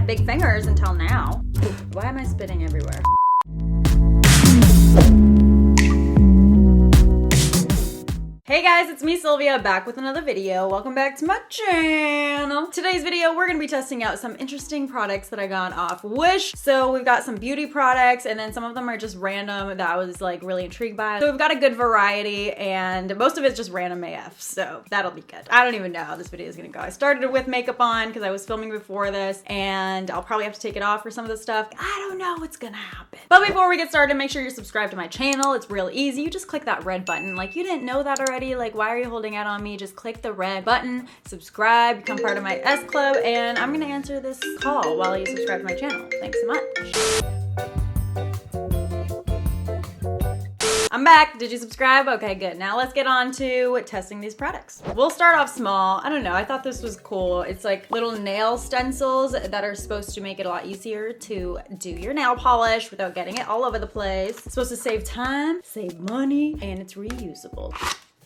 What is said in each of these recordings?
had big fingers until now. Why am I spitting everywhere? Hey guys, it's me, Sylvia, back with another video. Welcome back to my channel. Today's video, we're gonna be testing out some interesting products that I got off Wish. So we've got some beauty products, and then some of them are just random that I was like really intrigued by. So we've got a good variety, and most of it's just random AF, so that'll be good. I don't even know how this video is gonna go. I started it with makeup on because I was filming before this, and I'll probably have to take it off for some of the stuff. I don't know what's gonna happen. But before we get started, make sure you're subscribed to my channel. It's real easy. You just click that red button. Like, you didn't know that already? Like, why are you holding out on me? Just click the red button, subscribe, become part of my S Club, and I'm gonna answer this call while you subscribe to my channel. Thanks so much. I'm back. Did you subscribe? Okay, good. Now let's get on to testing these products. We'll start off small. I don't know. I thought this was cool. It's like little nail stencils that are supposed to make it a lot easier to do your nail polish without getting it all over the place. It's supposed to save time, save money, and it's reusable.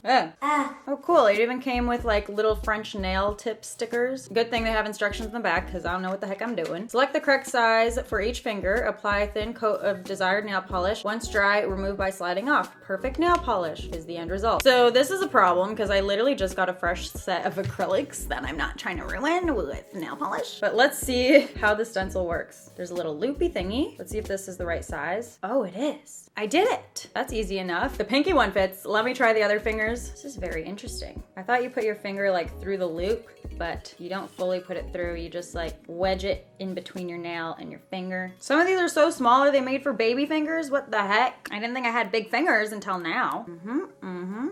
Oh, cool. It even came with like little French nail tip stickers. Good thing they have instructions in the back because I don't know what the heck I'm doing. Select the correct size for each finger. Apply a thin coat of desired nail polish. Once dry, remove by sliding off. Perfect nail polish is the end result. So this is a problem because I literally just got a fresh set of acrylics that I'm not trying to ruin with nail polish. But let's see how the stencil works. There's a little loopy thingy. Let's see if this is the right size. Oh, it is. I did it. That's easy enough. The pinky one fits. Let me try the other fingers. This is very interesting. I thought you put your finger like through the loop, but you don't fully put it through. You just like wedge it in between your nail and your finger. Some of these are so small. Are they made for baby fingers? What the heck? I didn't think I had big fingers until now.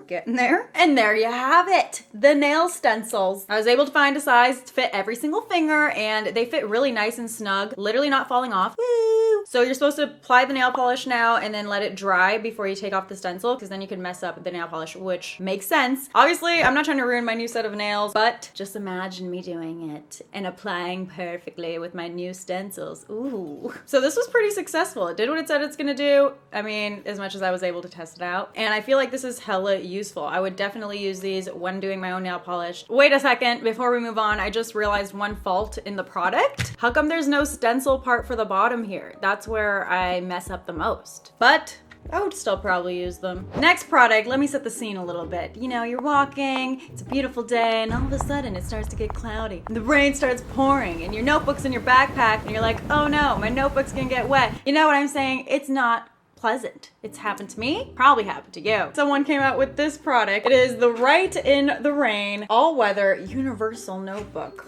Getting there. And there you have it. The nail stencils. I was able to find a size to fit every single finger, and they fit really nice and snug, literally not falling off. Woo! So you're supposed to apply the nail polish now and then let it dry before you take off the stencil, because then you can mess up the nail polish, which makes sense. Obviously, I'm not trying to ruin my new set of nails, but just imagine me doing it and applying perfectly with my new stencils. Ooh. So this was pretty successful. It did what it said it's gonna do. I mean, as much as I was able to test it out. And I feel like this is hella useful. I would definitely use these when doing my own nail polish. Wait a second, before we move on, I just realized one fault in the product. How come there's no stencil part for the bottom here? That's where I mess up the most. But I would still probably use them. Next product, let me set the scene a little bit. You know, you're walking, it's a beautiful day, and all of a sudden it starts to get cloudy. And the rain starts pouring, and your notebook's in your backpack, and you're like, oh no, my notebook's gonna get wet. You know what I'm saying? It's not pleasant. It's happened to me, probably happened to you. Someone came out with this product. It is the Rite in the Rain All-Weather Universal Notebook.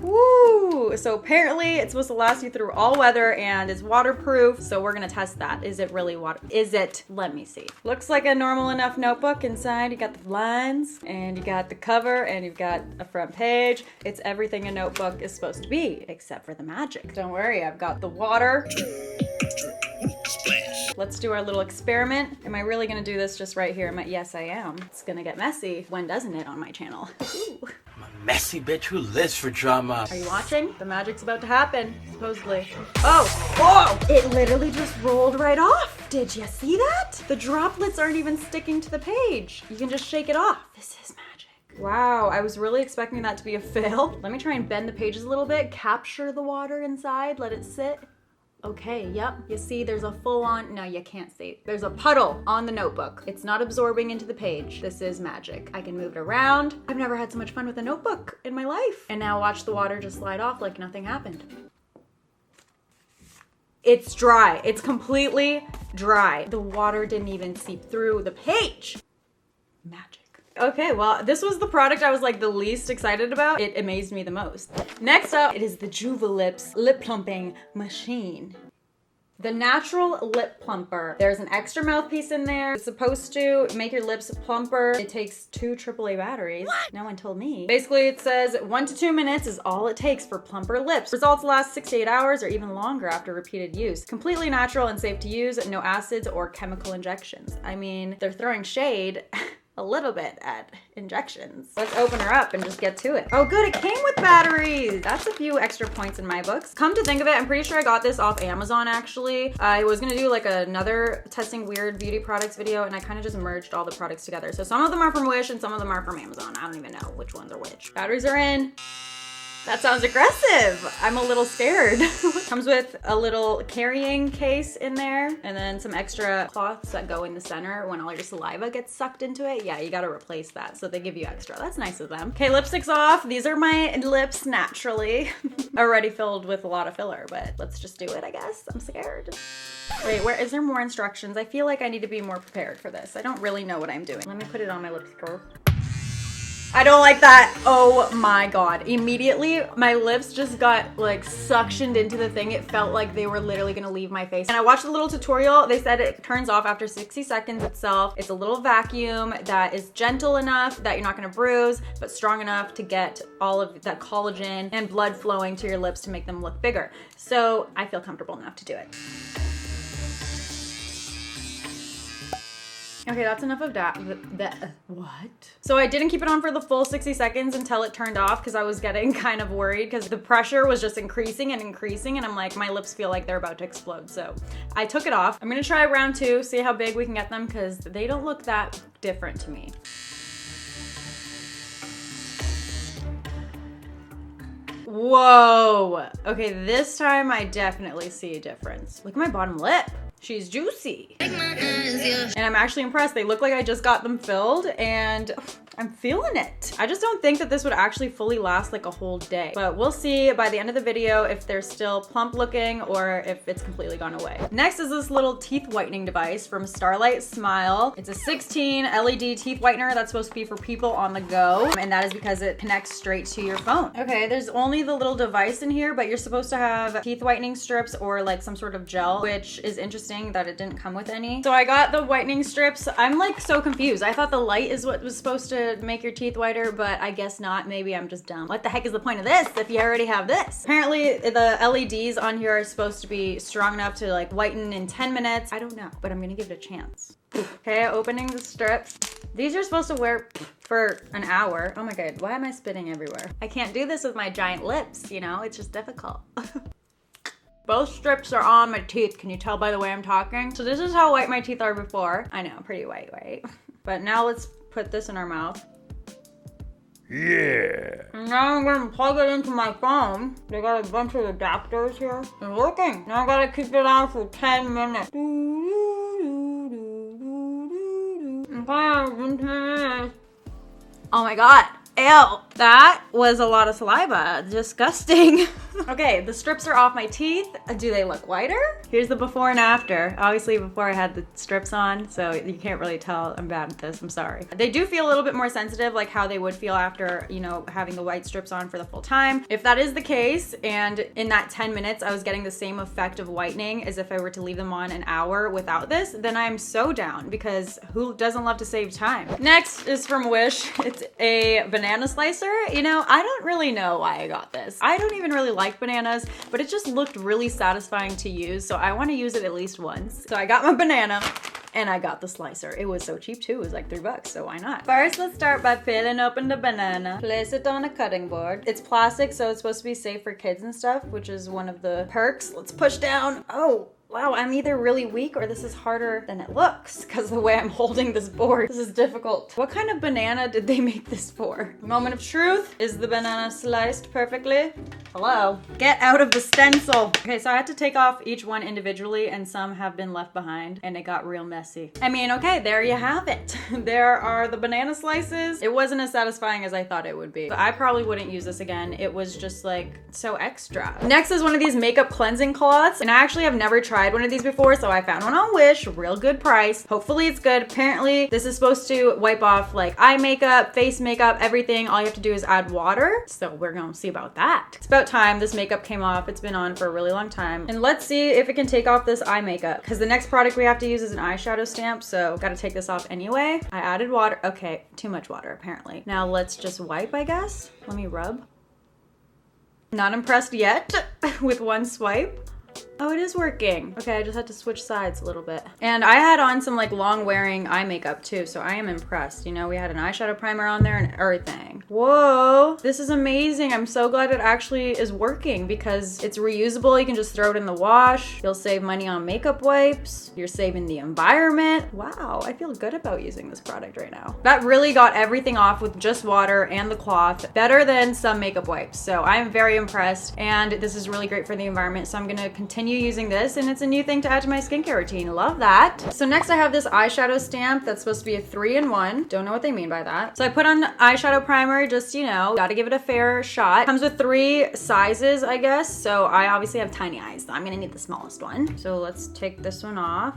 Woo! So apparently it's supposed to last you through all weather and is waterproof. So we're gonna test that. Is it really water? Is it? Let me see. Looks like a normal enough notebook. Inside you got the lines and you got the cover and you've got a front page. It's everything a notebook is supposed to be, except for the magic. Don't worry, I've got the water. Splash. Let's do our little experiment. Am I really gonna do this just right here? Yes, I am. It's gonna get messy. When doesn't it on my channel? Ooh. I'm a messy bitch who lives for drama. Are you watching? The magic's about to happen, supposedly. Oh, whoa! It literally just rolled right off. Did you see that? The droplets aren't even sticking to the page. You can just shake it off. This is magic. Wow, I was really expecting that to be a fail. Let me try and bend the pages a little bit, capture the water inside, let it sit. Okay, yep. You see there's a full-on, no, you can't see. There's a puddle on the notebook. It's not absorbing into the page. This is magic. I can move it around. I've never had so much fun with a notebook in my life. And now watch the water just slide off like nothing happened. It's dry. It's completely dry. The water didn't even seep through the page. Magic. Okay, well, this was the product I was like the least excited about. It amazed me the most. Next up, it is the JuvaLips Lip Plumping Machine. The natural lip plumper. There's an extra mouthpiece in there. It's supposed to make your lips plumper. It takes 2 AAA batteries. What? No one told me. Basically, it says 1 to 2 minutes is all it takes for plumper lips. Results last 6 to 8 hours or even longer after repeated use. Completely natural and safe to use. No acids or chemical injections. I mean, they're throwing shade a little bit at injections. Let's open her up and just get to it. Oh good, it came with batteries. That's a few extra points in my books. Come to think of it, I'm pretty sure I got this off Amazon actually. I was gonna do like another testing weird beauty products video and I kind of just merged all the products together. So some of them are from Wish and some of them are from Amazon. I don't even know which ones are which. Batteries are in. That sounds aggressive. I'm a little scared. Comes with a little carrying case in there and then some extra cloths that go in the center when all your saliva gets sucked into it. Yeah, you gotta replace that. So they give you extra. That's nice of them. Okay, lipstick's off. These are my lips naturally. Already filled with a lot of filler, but let's just do it, I guess. I'm scared. Wait, where is there more instructions? I feel like I need to be more prepared for this. I don't really know what I'm doing. Let me put it on my lips first. I don't like that. Oh my God. Immediately, my lips just got like suctioned into the thing. It felt like they were literally gonna leave my face. And I watched a little tutorial. They said it turns off after 60 seconds itself. It's a little vacuum that is gentle enough that you're not gonna bruise, but strong enough to get all of that collagen and blood flowing to your lips to make them look bigger. So I feel comfortable enough to do it. Okay, that's enough of that. What? So I didn't keep it on for the full 60 seconds until it turned off because I was getting kind of worried because the pressure was just increasing and increasing and I'm like, my lips feel like they're about to explode. So I took it off. I'm gonna try round 2, see how big we can get them because they don't look that different to me. Whoa. Okay, this time I definitely see a difference. Look at my bottom lip. She's juicy. And I'm actually impressed. They look like I just got them filled and I'm feeling it. I just don't think that this would actually fully last like a whole day, but we'll see by the end of the video if they're still plump looking or if it's completely gone away. Next is this little teeth whitening device from Starlite Smile. It's a 16 LED teeth whitener that's supposed to be for people on the go, and that is because it connects straight to your phone. Okay, there's only the little device in here, but you're supposed to have teeth whitening strips or like some sort of gel, which is interesting that it didn't come with any. So I got the whitening strips. I'm like so confused. I thought the light is what was supposed to make your teeth whiter, but I guess not. Maybe I'm just dumb. What the heck is the point of this if you already have this? Apparently the LEDs on here are supposed to be strong enough to like whiten in 10 minutes. I don't know, but I'm gonna give it a chance. Okay, opening the strips. These are supposed to wear for an hour. Oh my God, why am I spitting everywhere? I can't do this with my giant lips, you know? It's just difficult. Both strips are on my teeth. Can you tell by the way I'm talking? So this is how white my teeth are before. I know, pretty white, right? But now let's put this in our mouth. Yeah. And now I'm gonna plug it into my phone. They got a bunch of adapters here. It's working. Now I gotta keep it on for 10 minutes. Oh my God. Ew, that was a lot of saliva. Disgusting. Okay, the strips are off my teeth. Do they look whiter? Here's the before and after. Obviously before I had the strips on, so you can't really tell. I'm bad at this, I'm sorry. They do feel a little bit more sensitive, like how they would feel after, you know, having the white strips on for the full time. If that is the case, and in that 10 minutes I was getting the same effect of whitening as if I were to leave them on an hour without this, then I'm so down because who doesn't love to save time? Next is from Wish. It's a banana slicer. You know, I don't really know why I got this. I don't even really like bananas, but it just looked really satisfying to use, so I want to use it at least once. So I got my banana and I got the slicer. It was so cheap too. It was like $3, so why not? First, let's start by peeling open the banana. Place it on a cutting board. It's plastic, so it's supposed to be safe for kids and stuff, which is one of the perks. Let's push down. Oh, wow, I'm either really weak or this is harder than it looks because the way I'm holding this board. This is difficult. What kind of banana did they make this for? Moment of truth. Is the banana sliced perfectly? Hello? Get out of the stencil. Okay, so I had to take off each one individually and some have been left behind and it got real messy. I mean, okay, there you have it. There are the banana slices. It wasn't as satisfying as I thought it would be, but I probably wouldn't use this again. It was just like so extra. Next is one of these makeup cleansing cloths, and I actually have never tried one of these before, so I found one on Wish, real good price. Hopefully it's good. Apparently this is supposed to wipe off like eye makeup, face makeup, everything. All you have to do is add water. So we're gonna see about that. It's about time this makeup came off. It's been on for a really long time. And let's see if it can take off this eye makeup, because the next product we have to use is an eyeshadow stamp, so gotta take this off anyway. I added water. Okay, too much water apparently. Now let's just wipe, I guess. Let me rub. Not impressed yet with one swipe. Oh, it is working. Okay, I just had to switch sides a little bit. And I had on some like long wearing eye makeup too, so I am impressed. You know, we had an eyeshadow primer on there and everything. Whoa, this is amazing. I'm so glad it actually is working because it's reusable. You can just throw it in the wash. You'll save money on makeup wipes. You're saving the environment. Wow, I feel good about using this product right now. That really got everything off with just water and the cloth, better than some makeup wipes. So I'm very impressed, and this is really great for the environment. So I'm gonna continue using this, and it's a new thing to add to my skincare routine. Love that. So next I have this eyeshadow stamp that's supposed to be a 3-in-1. Don't know what they mean by that. So I put on eyeshadow primer, just, you know, gotta give it a fair shot. Comes with 3 sizes, I guess. So I obviously have tiny eyes, so I'm gonna need the smallest one. So let's take this one off.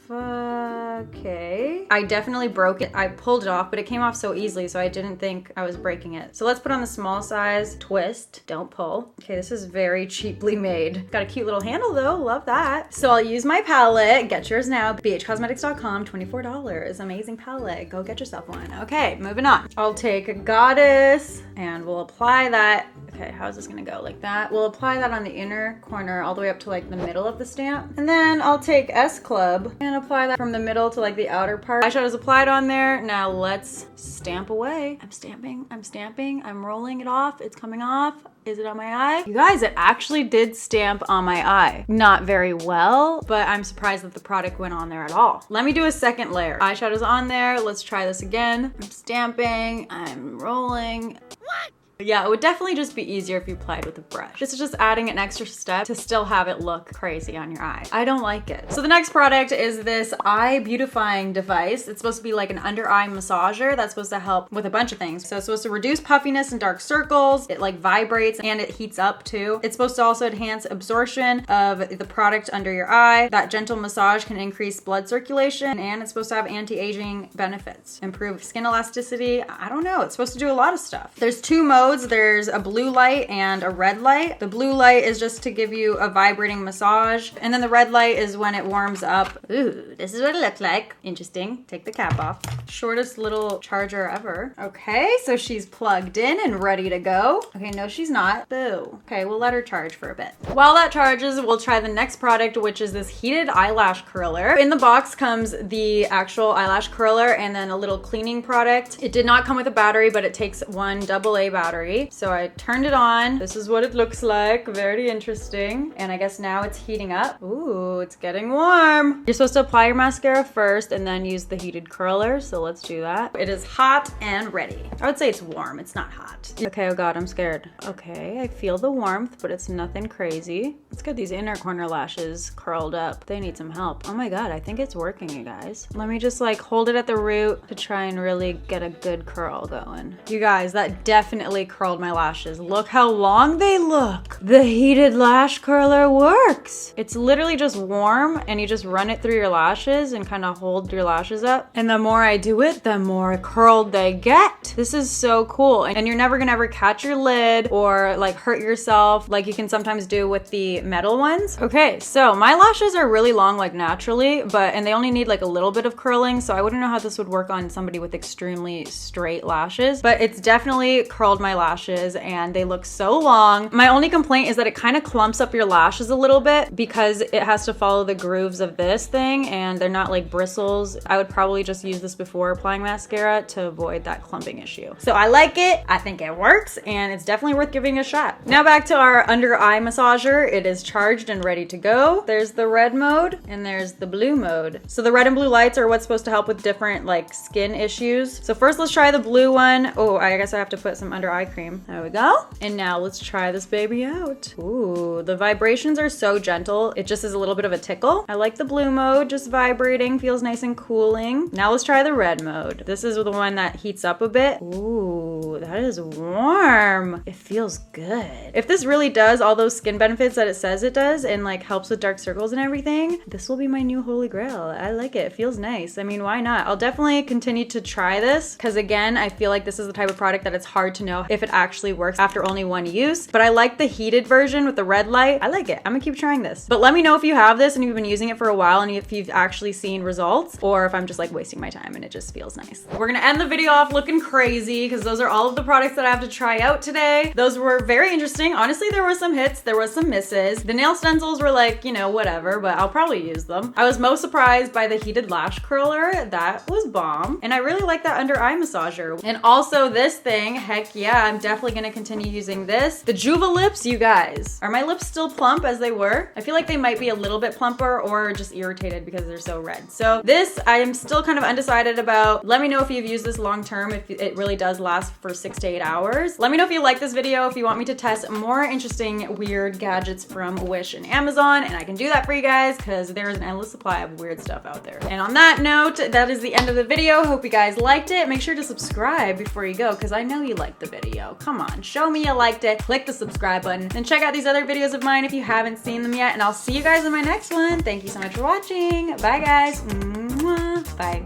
Okay. I definitely broke it. I pulled it off, but it came off so easily, so I didn't think I was breaking it. So let's put on the small size. Twist, don't pull. Okay, this is very cheaply made. Got a cute little handle though, love that. So I'll use my palette. Get yours now, bhcosmetics.com, $24. Amazing palette, go get yourself one. Okay, moving on. I'll take a Goddess and we'll apply that. Okay, how's this gonna go? Like that. We'll apply that on the inner corner all the way up to like the middle of the stamp. And then I'll take S Club and apply that from the middle to like the outer part. Eyeshadow's applied on there. Now let's stamp away. I'm stamping, I'm rolling it off. It's coming off. Is it on my eye? You guys, it actually did stamp on my eye. Not very well, but I'm surprised that the product went on there at all. Let me do a second layer. Eyeshadow's on there. Let's try this again. I'm stamping, I'm rolling. What? Yeah, it would definitely just be easier if you applied with a brush. This is just adding an extra step to still have it look crazy on your eye. I don't like it. So the next product is this eye beautifying device. It's supposed to be like an under eye massager that's supposed to help with a bunch of things. So it's supposed to reduce puffiness and dark circles. It like vibrates and it heats up too. It's supposed to also enhance absorption of the product under your eye. That gentle massage can increase blood circulation, and it's supposed to have anti-aging benefits. Improve skin elasticity. I don't know. It's supposed to do a lot of stuff. There's 2 modes. There's a blue light and a red light. The blue light is just to give you a vibrating massage, and then the red light is when it warms up. Ooh, this is what it looks like. Interesting. Take the cap off. Shortest little charger ever. Okay, so she's plugged in and ready to go. Okay, no, she's not. Boo. Okay, we'll let her charge for a bit. While that charges, we'll try the next product, which is this heated eyelash curler. In the box comes the actual eyelash curler and then a little cleaning product. It did not come with a battery, but it takes one AA battery. So I turned it on. This is what it looks like. Very interesting. And I guess now it's heating up. Ooh, it's getting warm. You're supposed to apply your mascara first and then use the heated curler. So let's do that. It is hot and ready. I would say it's warm. It's not hot. Okay, oh God, I'm scared. Okay, I feel the warmth, but it's nothing crazy. Let's get these inner corner lashes curled up. They need some help. Oh my God, I think it's working, you guys. Let me just like hold it at the root to try and really get a good curl going. You guys, that definitely curled my lashes. Look how long they look. The heated lash curler works. It's literally just warm and you just run it through your lashes and kind of hold your lashes up. And the more I do it, the more curled they get. This is so cool. And you're never gonna ever catch your lid or like hurt yourself like you can sometimes do with the metal ones. Okay, so my lashes are really long like naturally, and they only need like a little bit of curling, so I wouldn't know how this would work on somebody with extremely straight lashes, but it's definitely curled my lashes and they look so long. My only complaint is that it kind of clumps up your lashes a little bit because it has to follow the grooves of this thing and they're not like bristles. I would probably just use this before applying mascara to avoid that clumping issue. So I like it, I think it works, and it's definitely worth giving a shot. Now back to our under eye massager. It is charged and ready to go. There's the red mode and there's the blue mode. So the red and blue lights are what's supposed to help with different like skin issues. So first let's try the blue one. Oh, I guess I have to put some under eye cream. There we go. And now let's try this baby out. Ooh, the vibrations are so gentle. It just is a little bit of a tickle. I like the blue mode, just vibrating, feels nice and cooling. Now let's try the red mode. This is the one that heats up a bit. Ooh, that is warm. It feels good. If this really does all those skin benefits that it says it does and like helps with dark circles and everything, this will be my new holy grail. I like it. It feels nice. I mean, why not? I'll definitely continue to try this because again, I feel like this is the type of product that it's hard to know if if it actually works after only one use, but I like the heated version with the red light. I like it. I'm gonna keep trying this. But let me know if you have this and you've been using it for a while and if you've actually seen results, or if I'm just like wasting my time and it just feels nice. We're gonna end the video off looking crazy because those are all of the products that I have to try out today. Those were very interesting. Honestly, there were some hits, there was some misses. The nail stencils were like, you know, whatever, but I'll probably use them. I was most surprised by the heated lash curler. That was bomb. And I really like that under eye massager. And also this thing, heck yeah, I'm definitely gonna continue using this. The JuvaLips, you guys. Are my lips still plump as they were? I feel like they might be a little bit plumper or just irritated because they're so red. So this, I am still kind of undecided about. Let me know if you've used this long term, if it really does last for 6 to 8 hours. Let me know if you like this video, if you want me to test more interesting, weird gadgets from Wish and Amazon, and I can do that for you guys because there's an endless supply of weird stuff out there. And on that note, that is the end of the video. Hope you guys liked it. Make sure to subscribe before you go because I know you liked the video. Come on, show me you liked it. Click the subscribe button and check out these other videos of mine if you haven't seen them yet, and I'll see you guys in my next one. Thank you so much for watching. Bye guys. Mwah. Bye.